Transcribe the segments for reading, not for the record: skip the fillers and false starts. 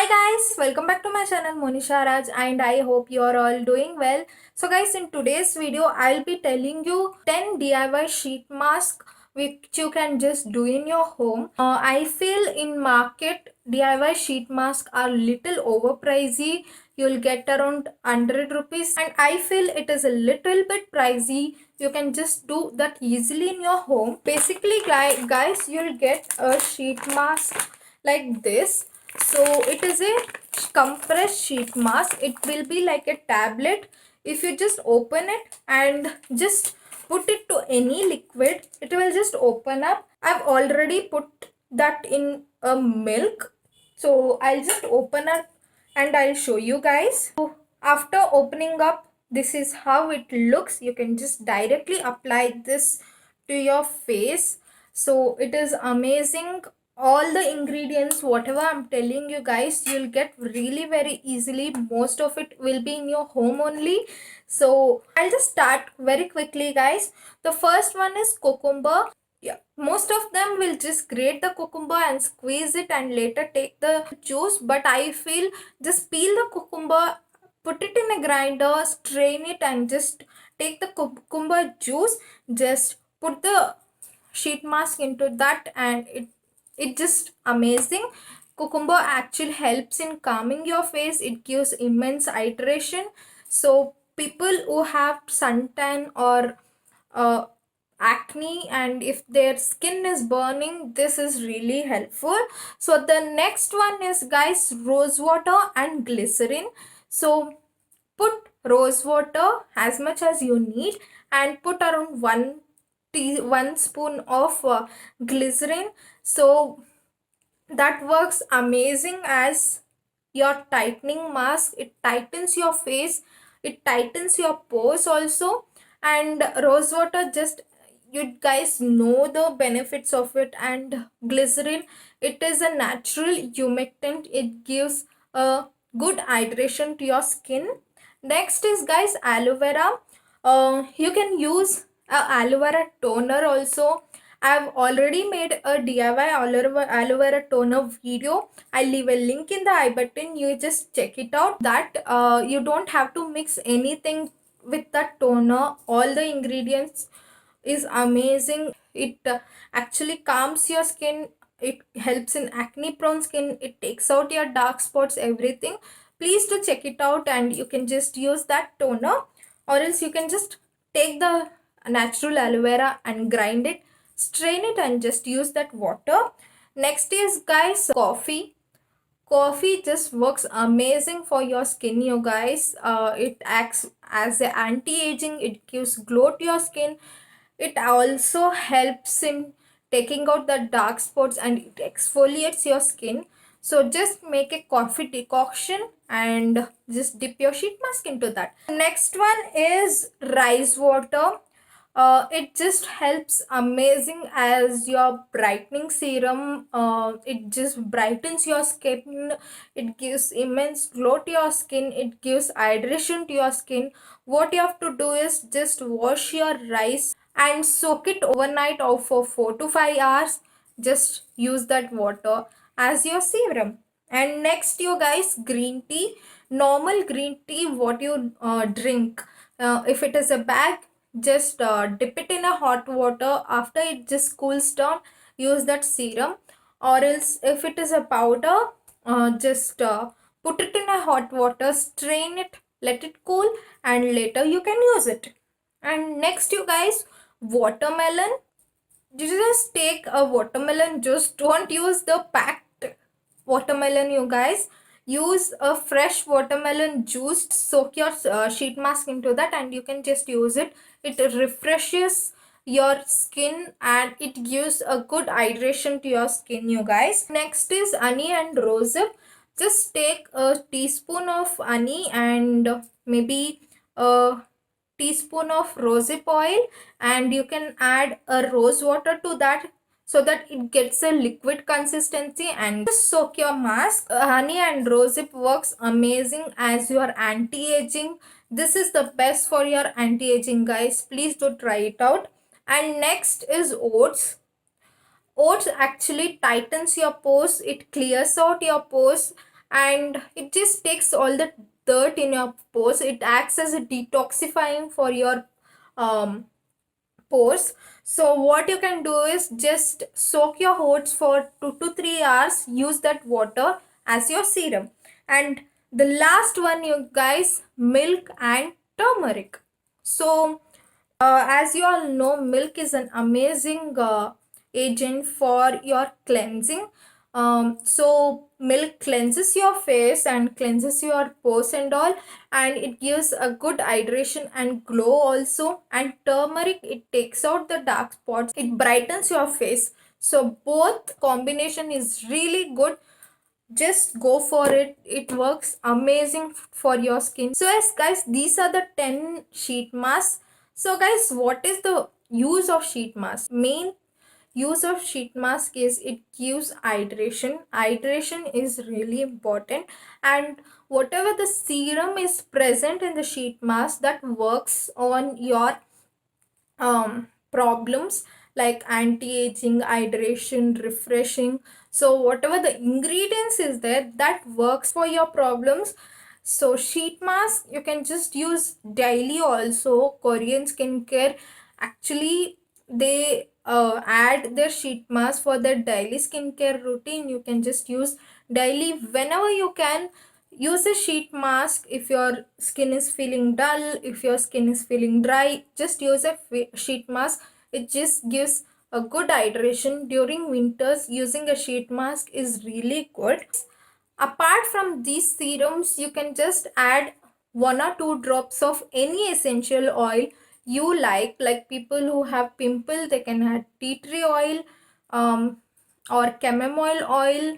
guys, welcome back to my channel Monisha Raj, and I hope you are all doing well. So guys, in today's video I'll be telling you 10 DIY sheet mask which you can just do in your home. I feel in market DIY sheet masks are little overpricey. You'll get around 100 rupees, and I feel it is a little bit pricey. You can just do that easily in your home. Basically guys, you'll get a sheet mask like this. So it is a compressed sheet mask. It will be like a tablet. If you just open it and just put it to any liquid, it will just open up. I've already put that in a milk, so I'll just open it and I'll show you guys. So after opening up, this is how it looks. You can just directly apply this to your face. So it is amazing. All the ingredients, whatever I'm telling you guys, you'll get really very easily. Most of it will be in your home only. So I'll just start very quickly guys. The first one is cucumber. Yeah, most of them will just grate the cucumber and squeeze it and later take the juice, but I feel just peel the cucumber, put it in a grinder, strain it and just take the cucumber juice, just put the sheet mask into that, and it just amazing. Cucumber actually helps in calming your face. It gives immense hydration. So people who have suntan or uh, acne, and if their skin is burning, this is really helpful. So the next one is guys rose water and glycerin. So put rose water as much as you need and put around 1 spoon of glycerin. So that works amazing as your tightening mask. It tightens your face, it tightens your pores also. And rose water, just you guys know the benefits of it. And glycerin, it is a natural humectant. It gives a good hydration to your skin. Next is guys aloe vera. You can use a aloe vera toner also. I've already made a DIY aloe vera toner video. I'll leave a link in the I button. You just check it out. That you don't have to mix anything with that toner. All the ingredients is amazing. It actually calms your skin. It helps in acne prone skin. It takes out your dark spots, everything. Please do check it out, and you can just use that toner, or else you can just take the natural aloe vera and grind it, strain it and just use that water. Next is guys coffee. Coffee just works amazing for your skin, you guys. It acts as an anti-aging. It gives glow to your skin. It also helps in taking out the dark spots and it exfoliates your skin. So just make a coffee decoction and just dip your sheet mask into that. Next one is rice water. It just helps amazing as your brightening serum. It just brightens your skin. It gives immense glow to your skin. It gives hydration to your skin. What you have to do is just wash your rice and soak it overnight or for 4 to 5 hours. Just use that water as your serum. And next you guys green tea. Normal green tea what you drink, if it is a bag, just dip it in a hot water. After it just cools down, use that serum. Or else if it is a powder, just put it in a hot water, strain it, let it cool, and later you can use it. And next you guys watermelon. You just take a watermelon juice. Don't use the packed watermelon, you guys. Use a fresh watermelon juice. Soak your sheet mask into that and you can just use it. It refreshes your skin and it gives a good hydration to your skin, you guys. Next is honey and rosehip. Just take a teaspoon of honey and maybe a teaspoon of rosehip oil, and you can add a rose water to that so that it gets a liquid consistency, and just soak your mask. Honey and rosehip works amazing as your anti-aging. This is the best for your anti-aging, guys. Please do try it out. And next is oats. Oats actually tightens your pores. It clears out your pores and it just takes all the dirt in your pores. It acts as a detoxifying for your um, pores. So what you can do is just soak your oats for 2 to 3 hours, use that water as your serum. And the last one, you guys, milk and turmeric. So as you all know, milk is an amazing agent for your cleansing. So milk cleanses your face and cleanses your pores and all, and it gives a good hydration and glow also. And turmeric, it takes out the dark spots, it brightens your face. So both combination is really good. Just go for it, it works amazing for your skin. So yes guys, these are the 10 sheet masks. So guys, what is the use of sheet mask? Main use of sheet mask is it gives hydration. Hydration is really important, and whatever the serum is present in the sheet mask, that works on your problems like anti-aging, hydration, refreshing. So whatever the ingredients is there, that works for your problems. So sheet mask you can just use daily also. Korean skincare, actually they add their sheet mask for their daily skincare routine. You can just use daily whenever you can. Use a sheet mask if your skin is feeling dull, if your skin is feeling dry, just use a sheet mask. It just gives a good hydration during winters. Using a sheet mask is really good. Apart from these serums, you can just add 1 or 2 drops of any essential oil you like people who have pimple, they can add tea tree oil, um, or chamomile oil,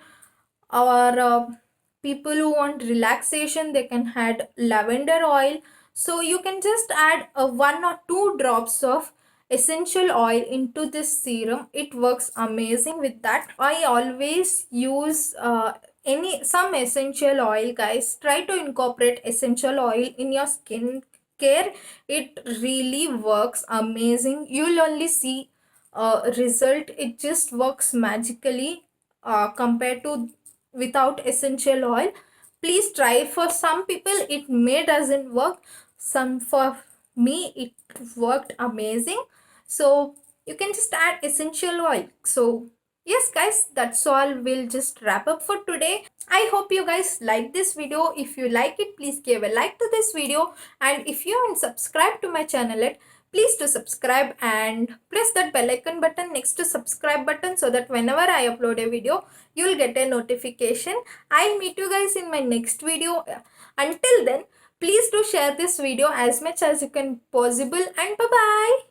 or people who want relaxation, they can add lavender oil. So you can just add 1 or 2 drops of essential oil into this serum. It works amazing with that. I always use any some essential oil, guys. Try to incorporate essential oil in your skin care. It really works amazing. You'll only see a result. It just works magically compared to without essential oil. Please try. For some people it may doesn't work, some for me it worked amazing. So you can just add essential oil. So yes guys, that's all. We'll just wrap up for today. I hope you guys like this video. If you like it, please give a like to this video, and if you haven't subscribed to my channel yet, please do subscribe and press that bell icon button next to subscribe button, so that whenever I upload a video, you'll get a notification. I'll meet you guys in my next video. Until then, please do share this video as much as you can possible, and bye bye.